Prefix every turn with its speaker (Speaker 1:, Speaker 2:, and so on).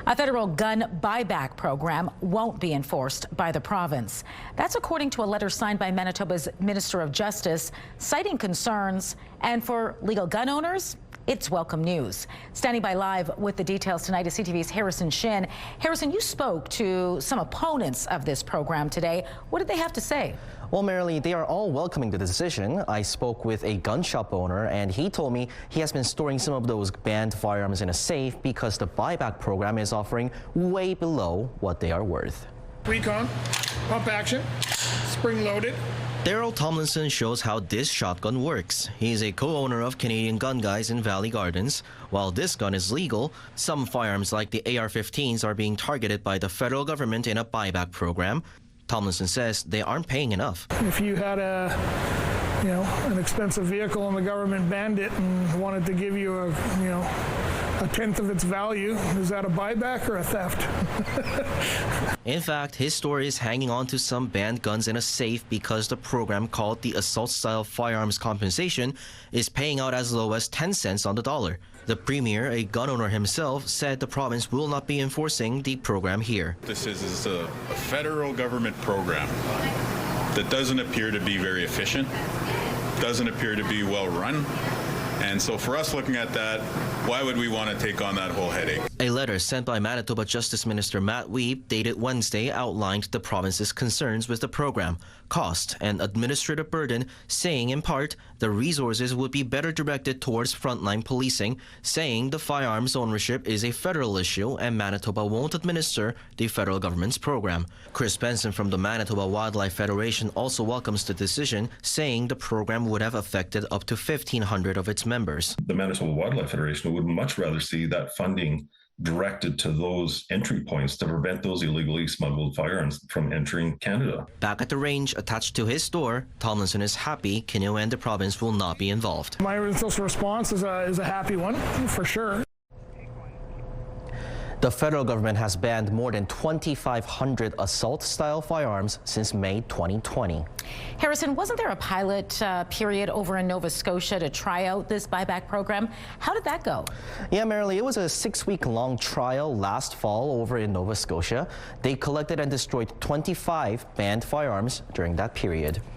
Speaker 1: A federal gun buyback program won't be enforced by the province. That's according to a letter signed by Manitoba's Minister of Justice, citing concerns. And for legal gun owners, it's welcome news. Standing by live with the details tonight is CTV's Harrison Shin. Harrison, you spoke to some opponents of this program today. What did they have to say?
Speaker 2: Well, Marilee, they are all welcoming the decision. I spoke with a gun shop owner, and he told me he has been storing some of those banned firearms in a safe because the buyback program is offering way below what they are worth.
Speaker 3: Recon, pump action, spring loaded.
Speaker 2: Daryl Tomlinson shows how this shotgun works. He's a co-owner of Canadian Gun Guys in Valley Gardens. While this gun is legal, some firearms like the AR-15s are being targeted by the federal government in a buyback program. Tomlinson says they aren't paying enough.
Speaker 3: If you had an expensive vehicle and the government banned it and wanted to give you a tenth of its value, is that a buyback or a theft?
Speaker 2: In fact, his store is hanging on to some banned guns in a safe because the program called the Assault-Style Firearms Compensation is paying out as low as 10 cents on the dollar. The premier, a gun owner himself, said the province will not be enforcing the program here.
Speaker 4: This is a federal government program that doesn't appear to be very efficient, doesn't appear to be well run. And so for us looking at that, why would we want to take on that whole headache?
Speaker 2: A letter sent by Manitoba Justice Minister Matt Wiebe dated Wednesday outlined the province's concerns with the program, cost and administrative burden, saying in part the resources would be better directed towards frontline policing, saying the firearms ownership is a federal issue and Manitoba won't administer the federal government's program. Chris Benson from the Manitoba Wildlife Federation also welcomes the decision, saying the program would have affected up to 1,500 of its members.
Speaker 5: The Manitoba Wildlife Federation would much rather see that funding directed to those entry points to prevent those illegally smuggled firearms from entering Canada.
Speaker 2: Back at the range attached to his store, Tomlinson is happy Canoe and the province will not be involved.
Speaker 3: My initial response is a happy one, for sure.
Speaker 2: The federal government has banned more than 2,500 assault-style firearms since May 2020.
Speaker 1: Harrison, wasn't there a pilot period over in Nova Scotia to try out this buyback program? How did that go?
Speaker 2: Yeah, Marilee, it was a 6-week-long trial last fall over in Nova Scotia. They collected and destroyed 25 banned firearms during that period.